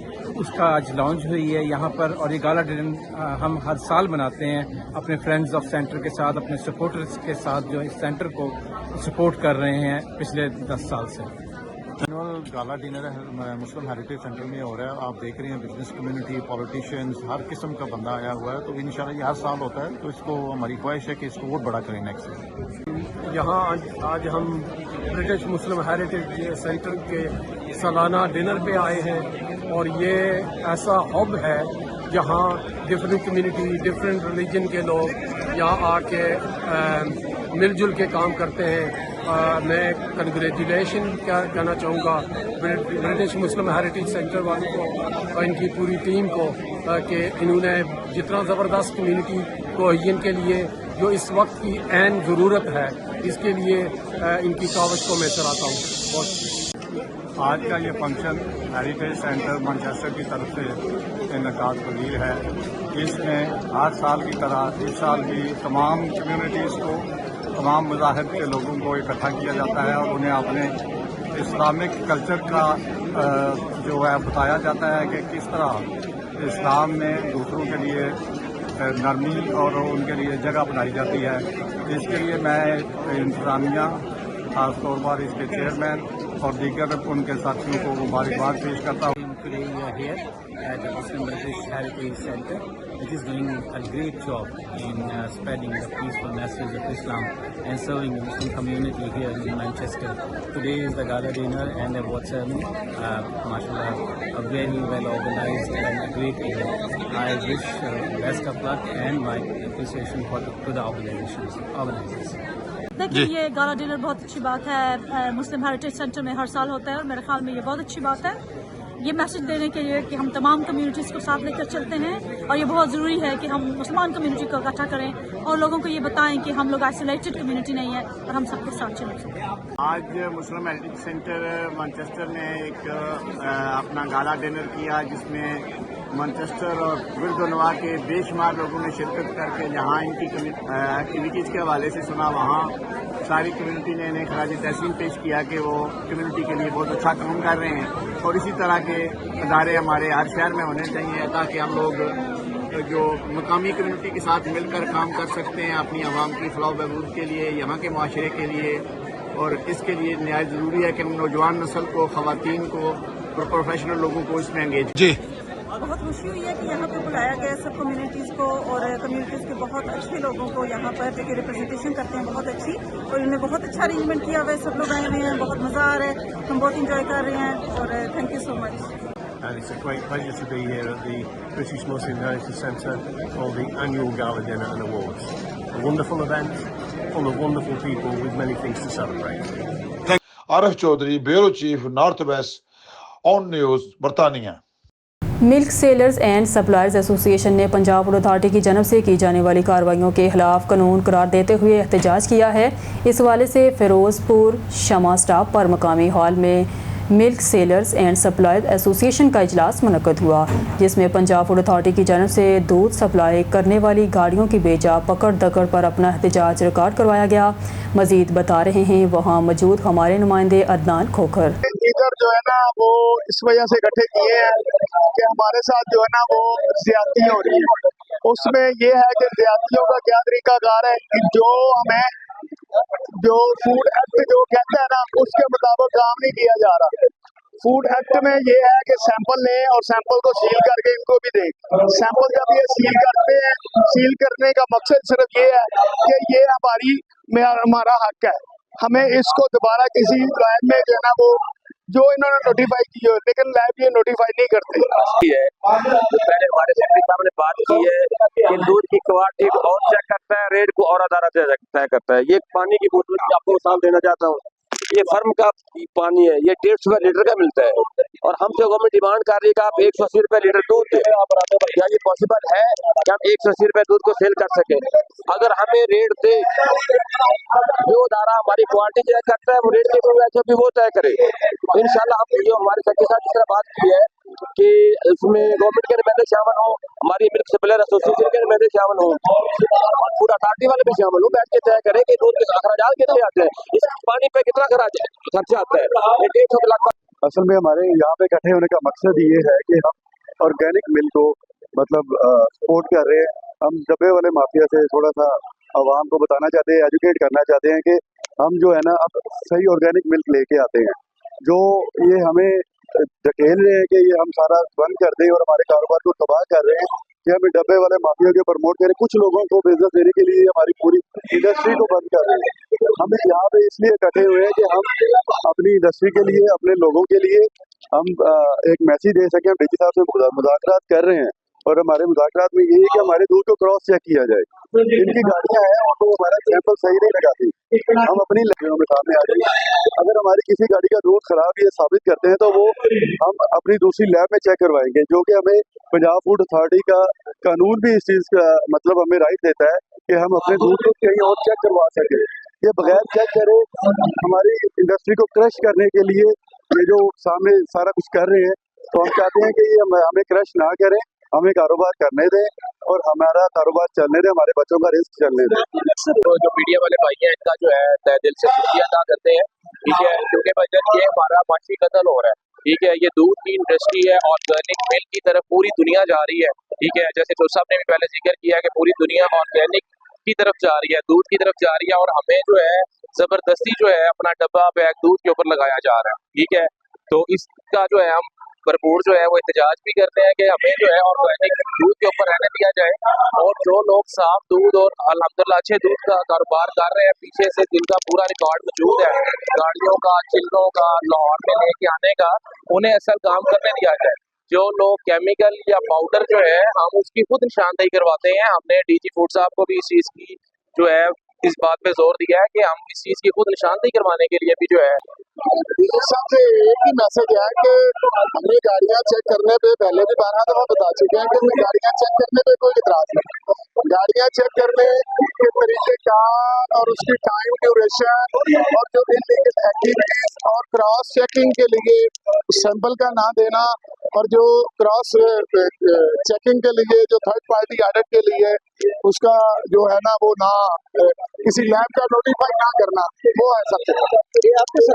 उसका आज लॉन्च हुई है यहाँ पर। और ये गाला डिनर हम हर साल मनाते हैं अपने फ्रेंड्स ऑफ सेंटर के साथ, अपने सपोर्टर्स के साथ जो इस सेंटर को सपोर्ट कर रहे हैं पिछले 10 साल से। एनुअल गाला डिनर मुस्लिम हेरिटेज सेंटर में हो रहा है। आप देख रहे हैं बिजनेस कम्युनिटी, पॉलिटिशियंस, हर किस्म का बंदा आया हुआ है। तो इंशाल्लाह ये हर साल होता है, तो इसको हमारी ख्वाहिश है कि इसको और बड़ा करें नेक्स्ट ईयर। यहाँ आज हम ब्रिटिश मुस्लिम हेरिटेज सेंटर के सालाना डिनर पे आए हैं और ये ऐसा हब है जहाँ डिफरेंट कम्युनिटी, डिफरेंट रिलीजन के लोग यहाँ आके मिलजुल के काम करते हैं। मैं कंग्रेचुलेशन कहना चाहूँगा ब्रिटिश मुस्लिम हेरिटेज सेंटर वालों को और इनकी पूरी टीम को कि इन्होंने जितना ज़बरदस्त कम्युनिटी कोहेजन के लिए जो इस वक्त की ऐन ज़रूरत है, इसके लिए इनकी कावश को मैं सराहता हूँ। बहुत आज का ये फंक्शन हेरिटेज सेंटर मैनचेस्टर की तरफ से इनकाद पजीर है। इसमें हर साल की तरह इस साल भी तमाम कम्युनिटीज़ को, तमाम मज़ाहिब के लोगों को इकट्ठा किया जाता है और उन्हें अपने इस्लामिक कल्चर का जो है बताया जाता है कि किस तरह इस्लाम में दूसरों के लिए नरमी और उनके लिए जगह बनाई जाती है। इसके लिए मैं इंतज़ामिया, खासतौर पर इसके चेयरमैन और दीगर उनके साथियों को मुबारकबाद पेश करता हूँ। Today we are here at the Muslim British Heritage Center, which is doing a great job in spreading the peaceful message of Islam and serving the Muslim community here in Manchester. Today is the gala dinner and the award ceremony. MashaAllah, a very well organized and a great event. I wish best of luck and my appreciation to the organizers. देखिए, ये gala dinner बहुत अच्छी बात है, मुस्लिम heritage centre में हर साल होता है और मेरे ख्याल में ये बहुत अच्छी बात है। ये मैसेज देने के लिए कि हम तमाम कम्युनिटीज़ को साथ लेकर चलते हैं और ये बहुत ज़रूरी है कि हम मुसलमान कम्युनिटी को इकट्ठा करें और लोगों को ये बताएं कि हम लोग आइसोलेटेड कम्युनिटी नहीं है और हम सबके साथ चलें। आज मुस्लिम हेरिटेज सेंटर मैनचेस्टर ने एक अपना गाला डिनर किया, जिसमें मैनचेस्टर और गुरदनवा के बेशुमार लोगों ने शिरकत करके जहाँ इनकी एक्टिविटीज़ के हवाले से सुना, वहाँ सारी कम्युनिटी ने इन्हें खराज तहसीन पेश किया कि वो कम्युनिटी के लिए बहुत अच्छा काम कर रहे हैं। और इसी तरह के अदारे हमारे हर शहर में होने चाहिए ताकि हम लोग जो मकामी कम्युनिटी के साथ मिलकर काम कर सकते हैं अपनी आवाम की फलाह बहबूद के लिए, यहाँ के माशरे के लिए। और इसके लिए नहायत ज़रूरी है कि नौजवान नस्ल को, ख़वातीन को और प्रोफेशनल लोगों को इसमें एंगेज जी। बहुत खुशी हुई है कि यहाँ पे बुलाया गया सब कम्युनिटीज़ को और कम्युनिटीज़ के बहुत अच्छे लोगों को यहाँ पर जो कि रिप्रेजेंटेशन करते हैं बहुत अच्छी, और इन्होंने बहुत अच्छा अरेंजमेंट किया हुआ है। सब लोग आए हुए हैं, बहुत मज़ा आ रहा है, हम बहुत इंजॉय कर रहे हैं और thank you so much. And it's a great pleasure to be here at the British Muslim Heritage Centre for the annual Gala Dinner and Awards. A wonderful event, full of wonderful people with many things to celebrate. Arif Chaudhry, bureau chief, north west on news, बरतानिया। Milk sellers and suppliers association ने Punjab food authority की जानब से की जाने वाली कार्रवाइयों के खिलाफ कानून करार देते हुए एहतजाज किया है। इस हवाले से फिरोजपुर शमा स्टॉप पर मकामी हॉल में ملک سیلرز اینڈ سپلائر ایسوسیشن کا اجلاس منعقد ہوا، جس میں پنجاب فوڈ اتھارٹی کی جانب سے دودھ سپلائی کرنے والی گاڑیوں کی بیجا پکڑ دکڑ پر اپنا احتجاج ریکارڈ کروایا گیا۔ مزید بتا رہے ہیں وہاں موجود ہمارے نمائندے عدنان کھوکھر۔ ادھر جو ہے نا وہ اس وجہ سے اکٹھے کیے ہیں کہ ہمارے ساتھ جو ہے نا وہ زیادتی ہو رہی ہے۔ اس میں یہ ہے کہ زیادتیوں کا کیا طریقہ کار ہے کہ جو فوڈ ایکٹ جو کہتا ہے نا اس کے مطابق کام نہیں کیا جا رہا۔ فوڈ ایکٹ میں یہ ہے کہ سیمپل لیں اور سیمپل کو سیل کر کے ان کو بھی دیں۔ سیمپل جب یہ سیل کرتے ہیں، سیل کرنے کا مقصد صرف یہ ہے کہ یہ ہمارا حق ہے، ہمیں اس کو دوبارہ کسی لائن میں جو ہے نا وہ جو انہوں نے نوٹیفائی کی ہو، لیکن لیب یہ نوٹیفائی نہیں کرتے۔ پہلے ہمارے سیکرٹری صاحب نے بات کی ہے کہ دودھ کی کوالٹی کو اور چیک کرتا ہے، ریٹ کو اور ادارہ طے کرتا ہے۔ یہ پانی کی بوتل آپ کو مثال دینا چاہتا ہوں، یہ فرم کا پانی ہے، یہ 150 روپے لیٹر کا ملتا ہے، اور ہم سے گورنمنٹ ڈیمانڈ کر رہی ہے کہ آپ 180 روپے لیٹر دودھ دیں۔ کیا یہ پاسبل ہے کہ ہم 180 روپے دودھ کو سیل کر سکیں؟ اگر ہمیں ریٹ دے، جو ادارہ ہماری کوالٹی چیک کرتا ہے وہ ریٹ کے ویسے بھی وہ طے کرے۔ انشاءاللہ ہم جو ہمارے سیکرٹری صاحب جس طرح بات کی ہے کہ اس میں گورنمنٹ کے نمائندے شامل ہوں، ہماری ملک سپلائر ایسوسیشن کے نمائندے شامل ہوں، اور فوڈ اتھارٹی والے بھی شامل ہوں، بیٹھ کے طے کریں کہ دودھ کے اخراجات کتنے آتے ہیں، اس پانی پہ کتنا خرچہ آتا ہے۔ یہ 150 لاکھ اصل میں ہمارے یہاں پہ اکٹھے ہونے کا مقصد یہ ہے کہ ہم آرگینک ملک کو سپورٹ کر رہے ہیں۔ ہم ڈبے والے مافیا سے تھوڑا سا عوام کو بتانا چاہتے ہیں، ایجوکیٹ کرنا چاہتے ہیں کہ ہم جو ہے نا اب صحیح آرگینک ملک لے کے آتے ہیں۔ جو یہ ہمیں ڈھکیل رہے ہیں کہ یہ ہم سارا بند کر دیں اور ہمارے کاروبار کو تباہ کر رہے ہیں کہ ہم ڈبے والے مافیا کے پروموٹ کریں، کچھ لوگوں کو بزنس دینے کے لیے ہماری پوری انڈسٹری کو بند کر رہے ہیں۔ ہم یہاں پہ اس لیے اکٹھے ہوئے ہیں کہ ہم اپنی انڈسٹری کے لیے، اپنے لوگوں کے لیے ہم ایک میسیج دے سکیں۔ ڈی جی صاحب سے مذاکرات کر رہے ہیں اور ہمارے مذاکرات میں یہ ہے کہ ہمارے دودھ کو کراس چیک کیا جائے۔ ان کی گاڑیاں ہیں اور وہ ہمارا سیمپل صحیح نہیں لگاتی، ہم اپنی لگیوں میں سامنے آ جائیں۔ اگر ہماری کسی گاڑی کا دودھ خراب یہ ثابت کرتے ہیں تو وہ ہم اپنی دوسری لیب میں چیک کروائیں گے، جو کہ ہمیں پنجاب فوڈ اتھارٹی کا قانون بھی اس چیز کا مطلب ہمیں رائٹ دیتا ہے کہ ہم اپنے دودھ کو کہیں اور چیک کروا سکیں۔ یہ بغیر چیک کرے ہماری انڈسٹری کو کرش کرنے کے لیے یہ جو سامنے سارا کچھ کر رہے ہیں، تو ہم چاہتے ہیں کہ یہ ہمیں کرش نہ کریں، ہمیں کاروبار کرنے دیں اور ہمارا کاروبار چلنے دیں، ہمارے بچوں کا رزق چلنے دیں۔ تو جو میڈیا والے بھائی ہیں ان کا جو ہے تہ دل سے شکریہ ادا کرتے ہیں، ٹھیک ہے، کیونکہ بجٹ یہ ہمارا معاشی قتل ہو رہا ہے، ٹھیک ہے۔ یہ دودھ کی انڈسٹری ہے، آرگینک ملک کی طرف پوری دنیا جا رہی ہے، ٹھیک ہے، جیسے تو صاحب نے بھی پہلے ذکر کیا ہے کہ پوری دنیا آرگینک کی طرف جا رہی ہے، دودھ کی طرف جا رہی ہے، اور ہمیں جو ہے زبردستی جو ہے اپنا ڈبہ بیگ دودھ کے اوپر لگایا جا رہا ہے، ٹھیک ہے۔ تو اس کا جو ہے ہم بھرپور جو ہے وہ احتجاج بھی کرتے ہیں کہ ہمیں جو ہے آرگینک دودھ کے اوپر رہنے دیا جائے، اور جو لوگ صاف دودھ اور الحمدللہ اچھے دودھ کا کاروبار کر رہے ہیں، پیچھے سے جن کا پورا ریکارڈ موجود ہے گاڑیوں کا، چلوں کا، لاہور میں لے کے آنے کا، انہیں اصل کام کرنے دیا جائے۔ جو لوگ کیمیکل یا پاؤڈر جو ہے ہم اس کی خود نشاندہی کرواتے ہیں۔ ہم نے ڈی جی فوڈ صاحب کو بھی اس چیز کی جو ہے اس بات پہ زور دیا ہے کہ ہم اس چیز کی خود نشاندہی کروانے کے لیے بھی جو ہے سب سے ایک ہی میسج ہے کہ ہمیں گاڑیاں چیک کرنے پہ پہلے بھی 12 دفعہ بتا چکے ہیں کہ گاڑیاں چیک کرنے پہ کوئی اعتراض نہیں۔ گاڑیاں چیک کرنے کے طریقے کار اور اس کی ٹائم ڈیوریشن اور جو انلیگل ایکٹیویٹیز اور کراس چیکنگ کے لیے سیمپل کا نہ دینا، اور جو کراس چیکنگ کے لیے جو تھرڈ پارٹی آڈٹ کے لیے اس کا جو ہے نا وہ نہ کسی لیب کا نوٹیفائی نہ کرنا، وہ ہے سب سے۔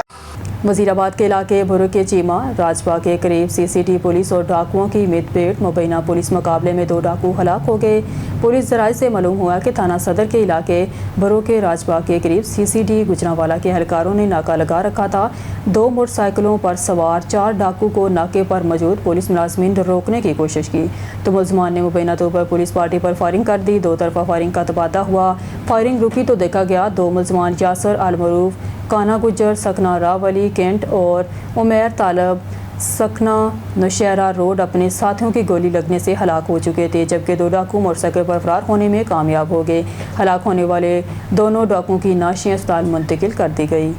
وزیر آباد کے علاقے بھرو کے چیمہ راجپا کے قریب سی سی ٹی پولیس اور ڈاکوؤں کی مد بھیڑ، مبینہ پولیس مقابلے میں 2 ڈاکو ہلاک ہو گئے۔ پولیس ذرائع سے معلوم ہوا کہ تھانہ صدر کے علاقے بھرو کے راجپا کے قریب سی سی ٹی گجرانوالہ کے اہلکاروں نے ناکہ لگا رکھا تھا۔ 2 موٹر سائیکلوں پر سوار 4 ڈاکو کو ناکے پر موجود پولیس ملازمین نے روکنے کی کوشش کی تو ملزمان نے مبینہ طور پر پولیس پارٹی پر فائرنگ کر دی۔ 2 طرفہ فائرنگ کا تبادلہ ہوا، فائرنگ رکی تو دیکھا گیا 2 ملزمان یاسر المعروف کانا گجر سکنہ راولی کینٹ اور عمیر طالب سکنہ نوشہرہ روڈ اپنے ساتھیوں کی گولی لگنے سے ہلاک ہو چکے تھے، جبکہ 2 ڈاکو موٹر سائیکل پر فرار ہونے میں کامیاب ہو گئے۔ ہلاک ہونے والے دونوں ڈاکوؤں کی نعشیں اسپتال منتقل کر دی گئی۔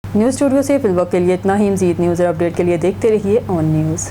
نیوز اسٹوڈیو سے فی الوقت کے لیے اتنا ہی۔ مزید نیوز اور اپڈیٹ کے لیے دیکھتے رہیے آن نیوز۔